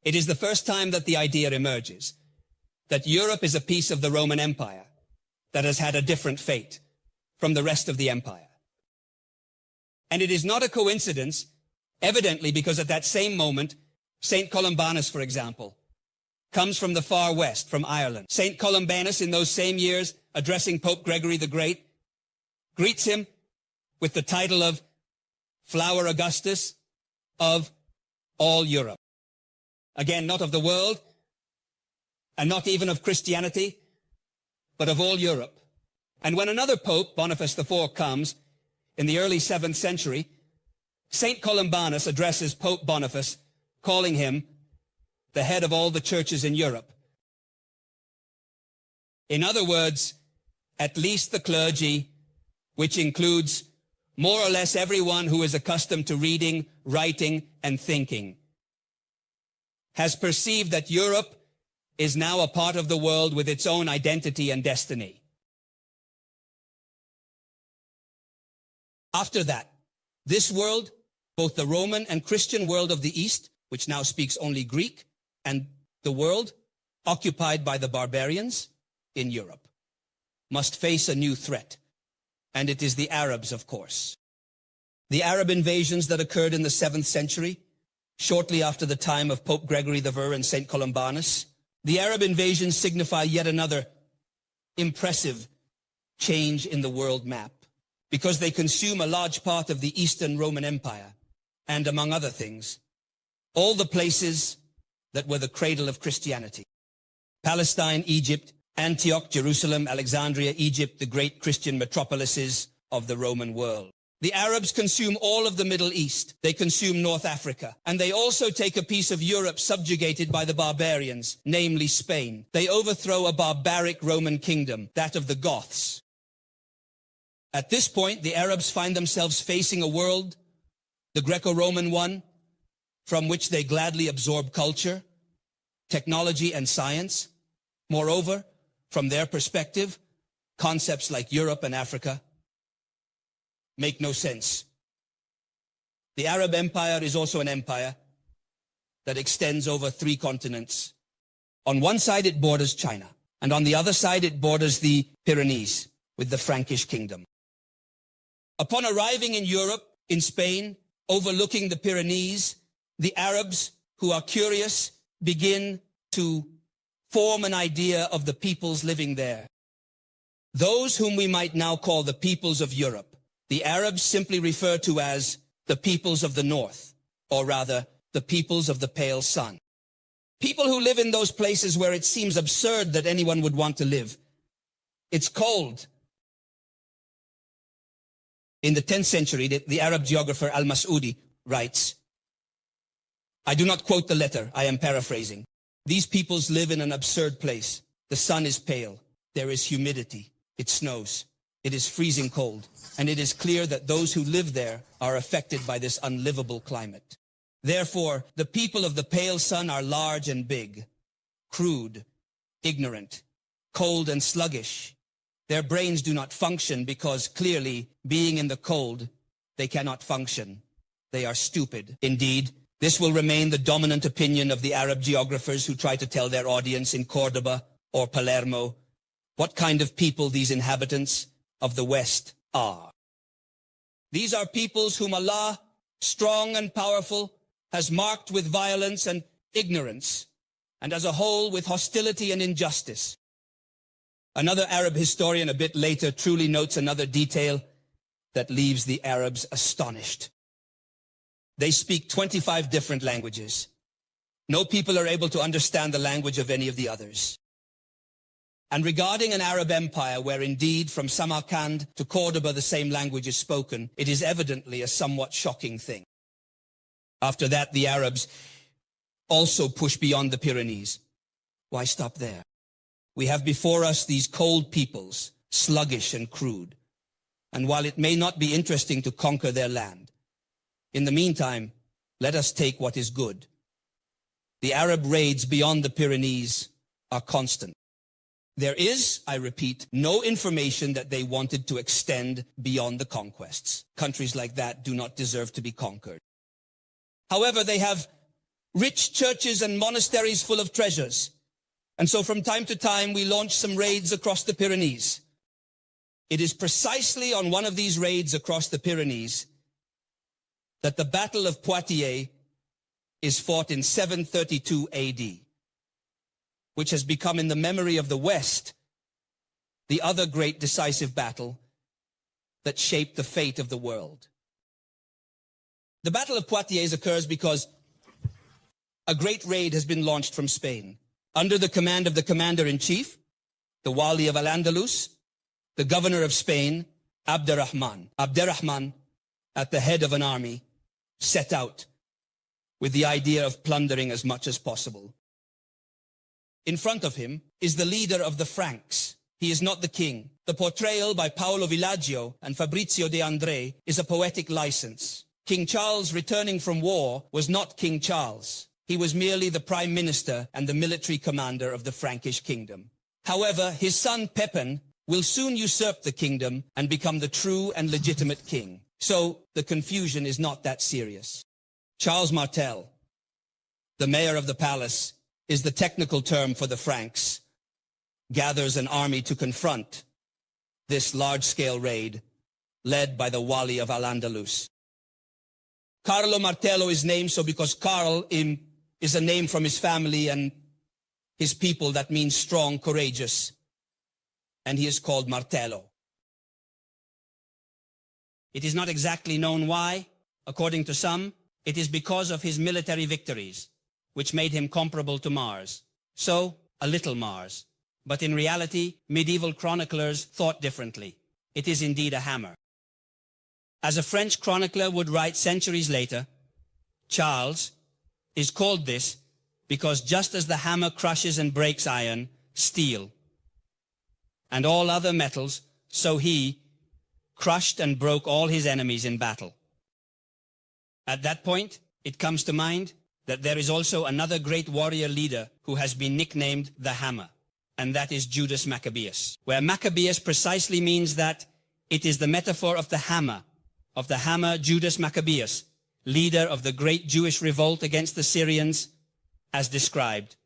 It is the first time that the idea emerges that Europe is a piece of the Roman Empire that has had a different fate from the rest of the empire. And it is not a coincidence, evidently, because at that same moment, St. Columbanus, for example, comes from the far west, from Ireland. St. Columbanus, in those same years, addressing Pope Gregory the Great, greets him with the title of Flower Augustus of all Europe. Again, not of the world, and not even of Christianity, but of all Europe. And when another pope, Boniface IV, comes in the early 7th century, St. Columbanus addresses Pope Boniface, calling him the head of all the churches in Europe. In other words, at least the clergy, which includes more or less everyone who is accustomed to reading, writing, and thinking, has perceived that Europe is now a part of the world with its own identity and destiny. After that, this world, both the Roman and Christian world of the East, which now speaks only Greek, and the world occupied by the barbarians in Europe, must face a new threat. And it is the Arabs, of course. The Arab invasions that occurred in the 7th century, shortly after the time of Pope Gregory the Vir and St. Columbanus, the Arab invasions signify yet another impressive change in the world map, because they consume a large part of the Eastern Roman Empire, and among other things, all the places that were the cradle of Christianity. Palestine, Egypt, Antioch, Jerusalem, Alexandria, Egypt, the great Christian metropolises of the Roman world. The Arabs consume all of the Middle East. They consume North Africa. And they also take a piece of Europe subjugated by the barbarians, namely Spain. They overthrow a barbaric Roman kingdom, that of the Goths. At this point, the Arabs find themselves facing a world, the Greco-Roman one, from which they gladly absorb culture, technology, and science. Moreover, from their perspective, concepts like Europe and Africa make no sense. The Arab Empire is also an empire that extends over 3 continents. On one side it borders China, and on the other side it borders the Pyrenees with the Frankish kingdom. Upon arriving in Europe, in Spain, overlooking the Pyrenees, the Arabs, who are curious, begin to form an idea of the peoples living there. Those whom we might now call the peoples of Europe, the Arabs simply refer to as the peoples of the north, or rather, the peoples of the pale sun. People who live in those places where it seems absurd that anyone would want to live. It's cold. In the 10th century, the Arab geographer Al-Mas'udi writes, I do not quote the letter, I am paraphrasing. These peoples live in an absurd place. The sun is pale. There is humidity. It snows. It is freezing cold. And it is clear that those who live there are affected by this unlivable climate. Therefore, the people of the pale sun are large and big, crude, ignorant, cold and sluggish. Their brains do not function because clearly, being in the cold, they cannot function. They are stupid. Indeed, this will remain the dominant opinion of the Arab geographers who try to tell their audience in Cordoba or Palermo what kind of people these inhabitants of the West are. These are peoples whom Allah, strong and powerful, has marked with violence and ignorance, and as a whole with hostility and injustice. Another Arab historian a bit later truly notes another detail that leaves the Arabs astonished. They speak 25 different languages. No people are able to understand the language of any of the others. And regarding an Arab empire where indeed from Samarkand to Cordoba the same language is spoken, it is evidently a somewhat shocking thing. After that, the Arabs also push beyond the Pyrenees. Why stop there? We have before us these cold peoples, sluggish and crude. And while it may not be interesting to conquer their land, in the meantime, let us take what is good. The Arab raids beyond the Pyrenees are constant. There is, I repeat, no information that they wanted to extend beyond the conquests. Countries like that do not deserve to be conquered. However, they have rich churches and monasteries full of treasures. And so from time to time, we launch some raids across the Pyrenees. It is precisely on one of these raids across the Pyrenees that the Battle of Poitiers is fought in 732 AD, which has become in the memory of the West the other great decisive battle that shaped the fate of the world. The Battle of Poitiers occurs because a great raid has been launched from Spain under the command of the commander-in-chief, the Wali of Al-Andalus, the governor of Spain, Abderrahman. Abderrahman, at the head of an army, set out with the idea of plundering as much as possible. In front of him is the leader of the Franks. He is not the king. The portrayal by Paolo Villaggio and Fabrizio de André is a poetic license. King Charles returning from war was not King Charles. He was merely the prime minister and the military commander of the Frankish kingdom. However, his son Pepin will soon usurp the kingdom and become the true and legitimate king. So the confusion is not that serious. Charles Martel, the mayor of the palace, is the technical term for the Franks, gathers an army to confront this large-scale raid led by the Wali of Al-Andalus. Carlo Martello is named so because Carl is a name from his family and his people that means strong, courageous, and he is called Martello. It is not exactly known why. According to some, it is because of his military victories, which made him comparable to Mars. So, a little Mars. But in reality, medieval chroniclers thought differently. It is indeed a hammer. As a French chronicler would write centuries later, Charles is called this because just as the hammer crushes and breaks iron, steel, and all other metals, so he crushed and broke all his enemies in battle. At that point, it comes to mind that there is also another great warrior leader who has been nicknamed the Hammer, and that is Judas Maccabeus, where Maccabeus precisely means that it is the metaphor of the hammer Judas Maccabeus, leader of the great Jewish revolt against the Syrians, as described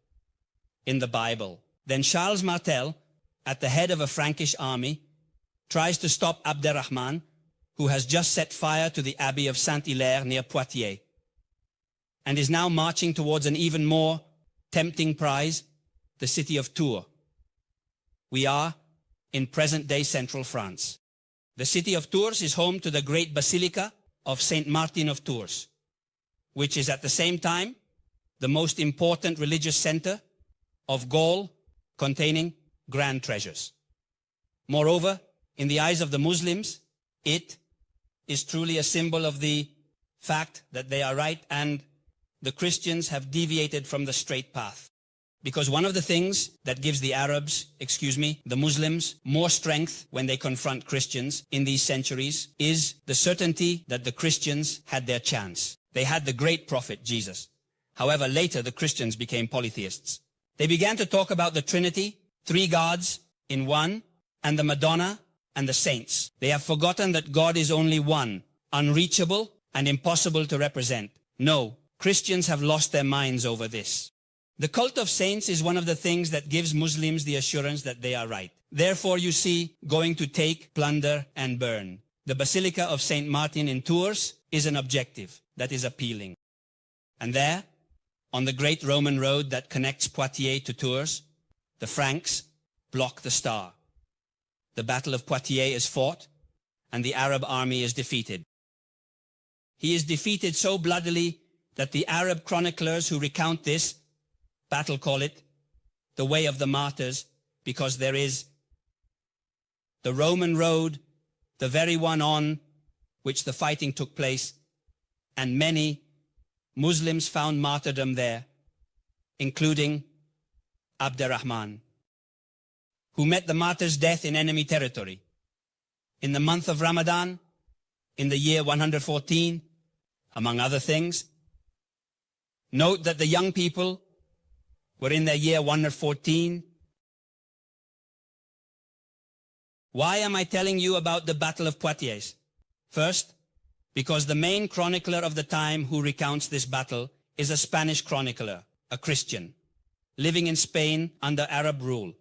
in the Bible. Then Charles Martel, at the head of a Frankish army, tries to stop Abderrahman, who has just set fire to the Abbey of Saint-Hilaire near Poitiers, and is now marching towards an even more tempting prize, the city of Tours. We are in present-day central France. The city of Tours is home to the great Basilica of Saint Martin of Tours, which is at the same time the most important religious center of Gaul, containing grand treasures. Moreover, in the eyes of the Muslims, it is truly a symbol of the fact that they are right and the Christians have deviated from the straight path. Because one of the things that gives the the Muslims, more strength when they confront Christians in these centuries is the certainty that the Christians had their chance. They had the great prophet, Jesus. However, later the Christians became polytheists. They began to talk about the Trinity, three gods in one, and the Madonna and the saints. They have forgotten that God is only one, unreachable and impossible to represent. No, Christians have lost their minds over this. The cult of saints is one of the things that gives Muslims the assurance that they are right. Therefore, you see, going to take, plunder, and burn. The Basilica of Saint Martin in Tours is an objective that is appealing. And there, on the great Roman road that connects Poitiers to Tours, the Franks block the star. The Battle of Poitiers is fought, and the Arab army is defeated. He is defeated so bloodily that the Arab chroniclers who recount this battle call it the Way of the Martyrs, because there is the Roman road, the very one on which the fighting took place, and many Muslims found martyrdom there, including Abdurrahman, who met the martyr's death in enemy territory. In the month of Ramadan, in the year 114, among other things. Note that the young people were in their year 114. Why am I telling you about the Battle of Poitiers? First, because the main chronicler of the time who recounts this battle is a Spanish chronicler, a Christian, living in Spain under Arab rule,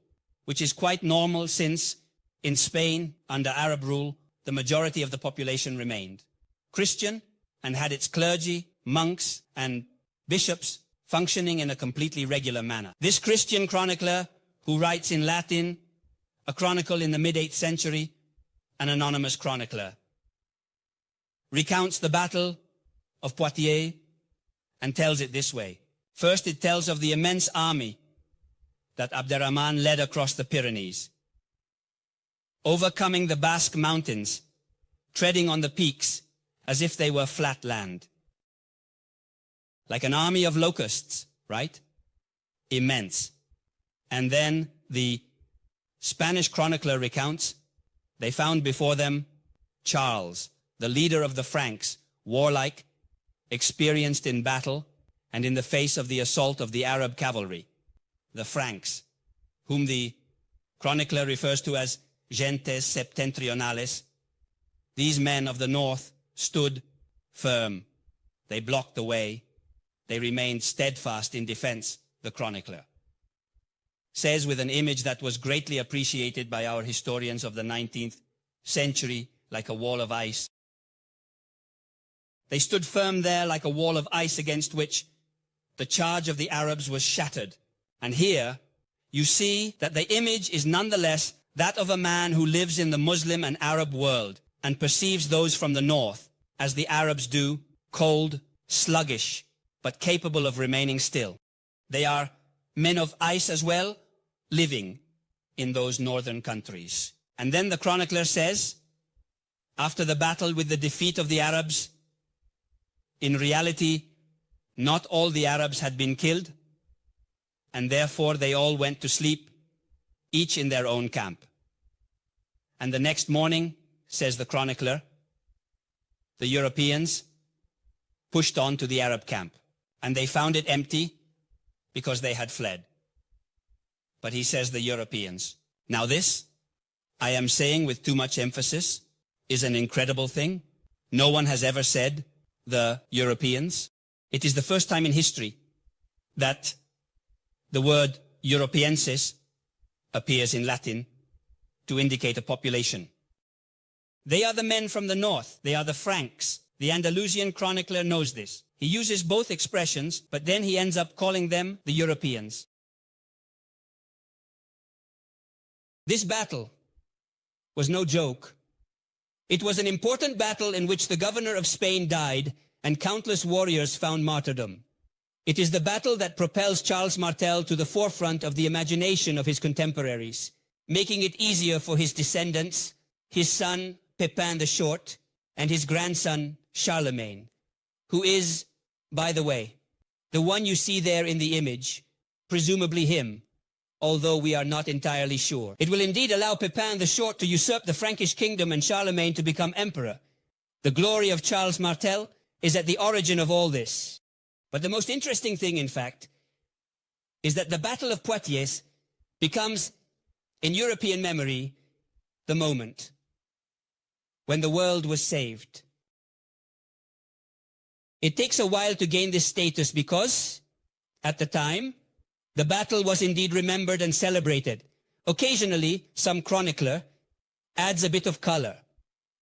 which is quite normal since in Spain, under Arab rule, the majority of the population remained Christian and had its clergy, monks, and bishops functioning in a completely regular manner. This Christian chronicler, who writes in Latin, a chronicle in the mid-8th century, an anonymous chronicler, recounts the Battle of Poitiers and tells it this way. First, it tells of the immense army that Abdurrahman led across the Pyrenees, overcoming the Basque mountains, treading on the peaks as if they were flat land. Like an army of locusts, right? Immense. And then the Spanish chronicler recounts, they found before them Charles, the leader of the Franks, warlike, experienced in battle, and in the face of the assault of the Arab cavalry. The Franks, whom the chronicler refers to as gentes septentrionales, these men of the north stood firm. They blocked the way. They remained steadfast in defense, the chronicler says with an image that was greatly appreciated by our historians of the 19th century, like a wall of ice. They stood firm there like a wall of ice against which the charge of the Arabs was shattered. And here you see that the image is nonetheless that of a man who lives in the Muslim and Arab world and perceives those from the north, as the Arabs do, cold, sluggish, but capable of remaining still. They are men of ice as well, living in those northern countries. And then the chronicler says, after the battle with the defeat of the Arabs, in reality, not all the Arabs had been killed, and therefore they all went to sleep, each in their own camp. And the next morning, says the chronicler, the Europeans pushed on to the Arab camp, and they found it empty because they had fled. But he says the Europeans. Now this, I am saying with too much emphasis, is an incredible thing. No one has ever said the Europeans. It is the first time in history that the word Europiensis appears in Latin to indicate a population. They are the men from the north. They are the Franks. The Andalusian chronicler knows this. He uses both expressions, but then he ends up calling them the Europeans. This battle was no joke. It was an important battle in which the governor of Spain died and countless warriors found martyrdom. It is the battle that propels Charles Martel to the forefront of the imagination of his contemporaries, making it easier for his descendants, his son Pepin the Short, and his grandson Charlemagne, who is, by the way, the one you see there in the image, presumably him, although we are not entirely sure. It will indeed allow Pepin the Short to usurp the Frankish kingdom and Charlemagne to become emperor. The glory of Charles Martel is at the origin of all this. But the most interesting thing, in fact, is that the Battle of Poitiers becomes, in European memory, the moment when the world was saved. It takes a while to gain this status because, at the time, the battle was indeed remembered and celebrated. Occasionally, some chronicler adds a bit of color,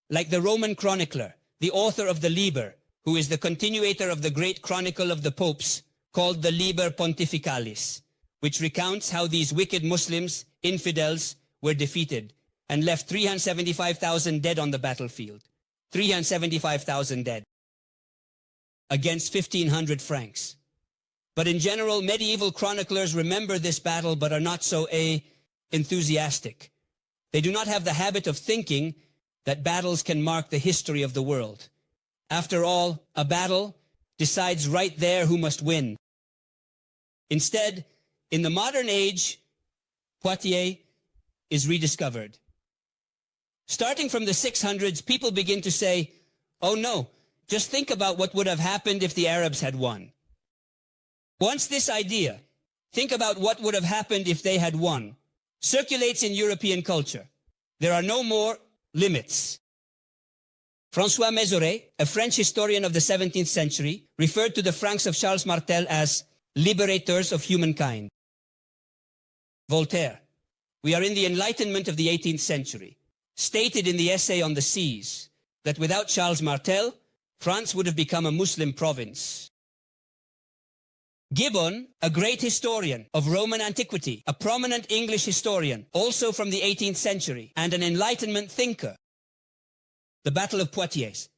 like the Roman chronicler, the author of the Liber, who is the continuator of the great chronicle of the popes, called the Liber Pontificalis, which recounts how these wicked Muslims, infidels, were defeated and left 375,000 dead on the battlefield. 375,000 dead against 1,500 Franks. But in general, medieval chroniclers remember this battle but are not so enthusiastic. They do not have the habit of thinking that battles can mark the history of the world. After all, a battle decides right there who must win. Instead, in the modern age, Poitiers is rediscovered. Starting from the 600s, people begin to say, oh no, just think about what would have happened if the Arabs had won. Once this idea, think about what would have happened if they had won, circulates in European culture, there are no more limits. François Mézeray, a French historian of the 17th century, referred to the Franks of Charles Martel as liberators of humankind. Voltaire, we are in the Enlightenment of the 18th century, stated in the essay on the seas that without Charles Martel, France would have become a Muslim province. Gibbon, a great historian of Roman antiquity, a prominent English historian, also from the 18th century, and an Enlightenment thinker. The Battle of Poitiers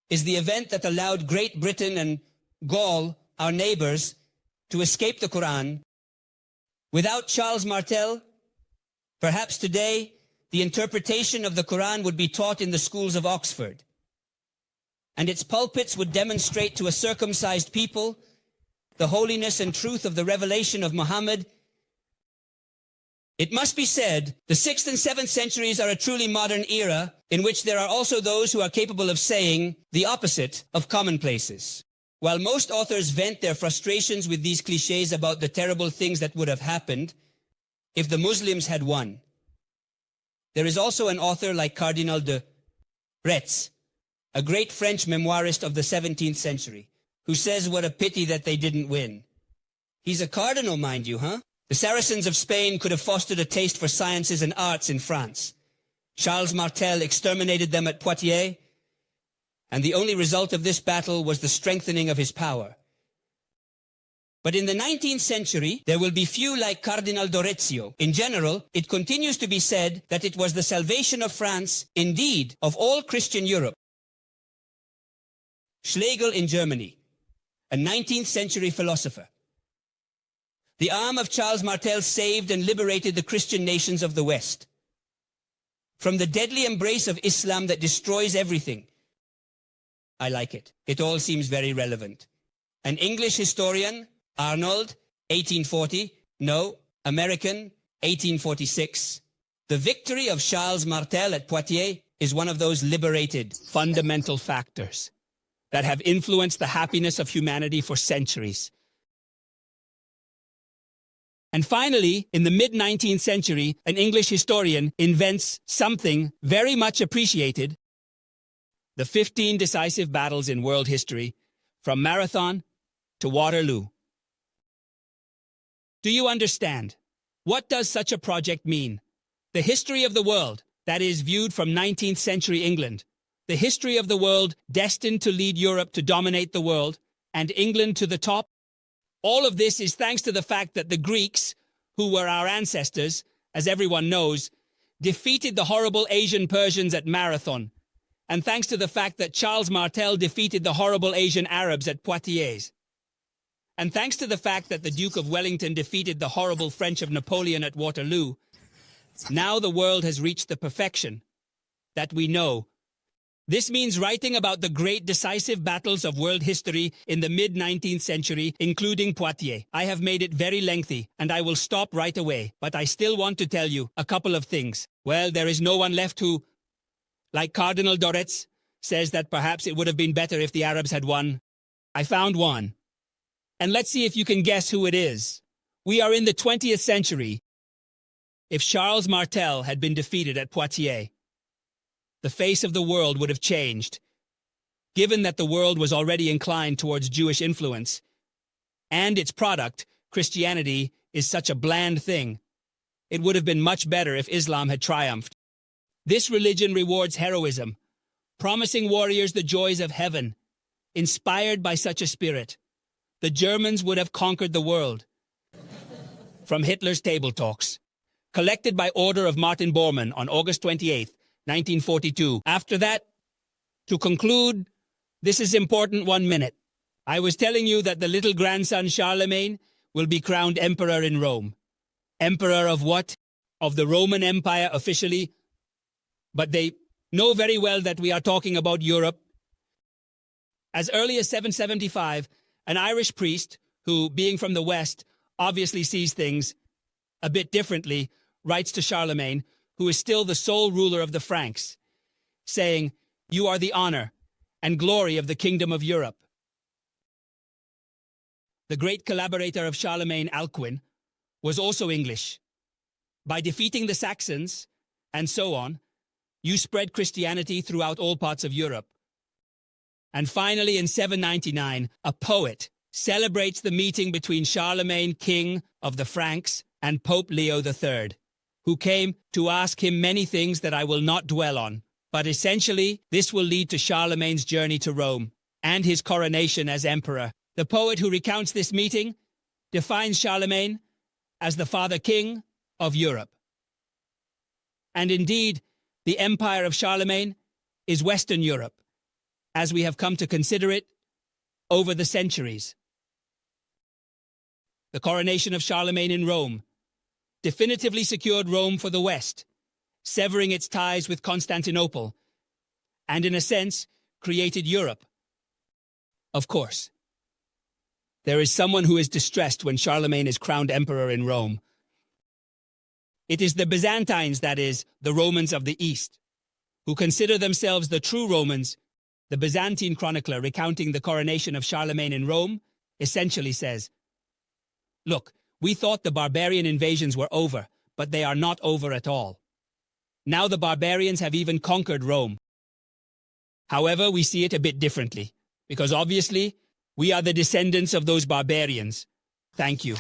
is the event that allowed Great Britain and Gaul, our neighbors, to escape the Quran. Without Charles Martel, perhaps today, the interpretation of the Quran would be taught in the schools of Oxford, and its pulpits would demonstrate to a circumcised people the holiness and truth of the revelation of Muhammad. It must be said, the 6th and 7th centuries are a truly modern era in which there are also those who are capable of saying the opposite of commonplaces. While most authors vent their frustrations with these clichés about the terrible things that would have happened if the Muslims had won, there is also an author like Cardinal de Retz, a great French memoirist of the 17th century, who says what a pity that they didn't win. He's a cardinal, mind you, huh? The Saracens of Spain could have fostered a taste for sciences and arts in France. Charles Martel exterminated them at Poitiers, and the only result of this battle was the strengthening of his power. But in the 19th century, there will be few like Cardinal d'Orizio. In general, it continues to be said that it was the salvation of France, indeed, of all Christian Europe. Schlegel in Germany, a 19th century philosopher. The arm of Charles Martel saved and liberated the Christian nations of the West from the deadly embrace of Islam that destroys everything. I like it. It all seems very relevant. An English historian, Arnold, 1840, no, American, 1846. The victory of Charles Martel at Poitiers is one of those liberated, fundamental factors that have influenced the happiness of humanity for centuries. And finally, in the mid-19th century, an English historian invents something very much appreciated: the 15 decisive battles in world history, from Marathon to Waterloo. Do you understand? What does such a project mean? The history of the world, that is, viewed from 19th century England. The history of the world destined to lead Europe to dominate the world, and England to the top. All of this is thanks to the fact that the Greeks, who were our ancestors, as everyone knows, defeated the horrible Asian Persians at Marathon, and thanks to the fact that Charles Martel defeated the horrible Asian Arabs at Poitiers, and thanks to the fact that the Duke of Wellington defeated the horrible French of Napoleon at Waterloo, now the world has reached the perfection that we know. This means writing about the great decisive battles of world history in the mid-19th century, including Poitiers. I have made it very lengthy, and I will stop right away, but I still want to tell you a couple of things. Well, there is no one left who, like Cardinal Doretz, says that perhaps it would have been better if the Arabs had won. I found one. And let's see if you can guess who it is. We are in the 20th century. If Charles Martel had been defeated at Poitiers, the face of the world would have changed. Given that the world was already inclined towards Jewish influence, and its product, Christianity, is such a bland thing, it would have been much better if Islam had triumphed. This religion rewards heroism, promising warriors the joys of heaven. Inspired by such a spirit, the Germans would have conquered the world. From Hitler's Table Talks, collected by order of Martin Bormann on August 28th, 1942. After that, to conclude, this is important 1 minute. I was telling you that the little grandson Charlemagne will be crowned emperor in Rome. Emperor of what? Of the Roman Empire officially. But they know very well that we are talking about Europe. As early as 775, an Irish priest, who, being from the West, obviously sees things a bit differently, writes to Charlemagne, who is still the sole ruler of the Franks, saying, "You are the honor and glory of the kingdom of Europe." The great collaborator of Charlemagne, Alcuin, was also English. By defeating the Saxons, and so on, you spread Christianity throughout all parts of Europe. And finally, in 799, a poet celebrates the meeting between Charlemagne, king of the Franks, and Pope Leo III, who came to ask him many things that I will not dwell on. But essentially, this will lead to Charlemagne's journey to Rome and his coronation as emperor. The poet who recounts this meeting defines Charlemagne as the father king of Europe. And indeed, the empire of Charlemagne is Western Europe, as we have come to consider it over the centuries. The coronation of Charlemagne in Rome definitively secured Rome for the West, severing its ties with Constantinople, and in a sense, created Europe. Of course, there is someone who is distressed when Charlemagne is crowned emperor in Rome. It is the Byzantines, that is, the Romans of the East, who consider themselves the true Romans. The Byzantine chronicler recounting the coronation of Charlemagne in Rome essentially says, "Look, we thought the barbarian invasions were over, but they are not over at all. Now the barbarians have even conquered Rome. However, we see it a bit differently, because obviously we are the descendants of those barbarians. Thank you."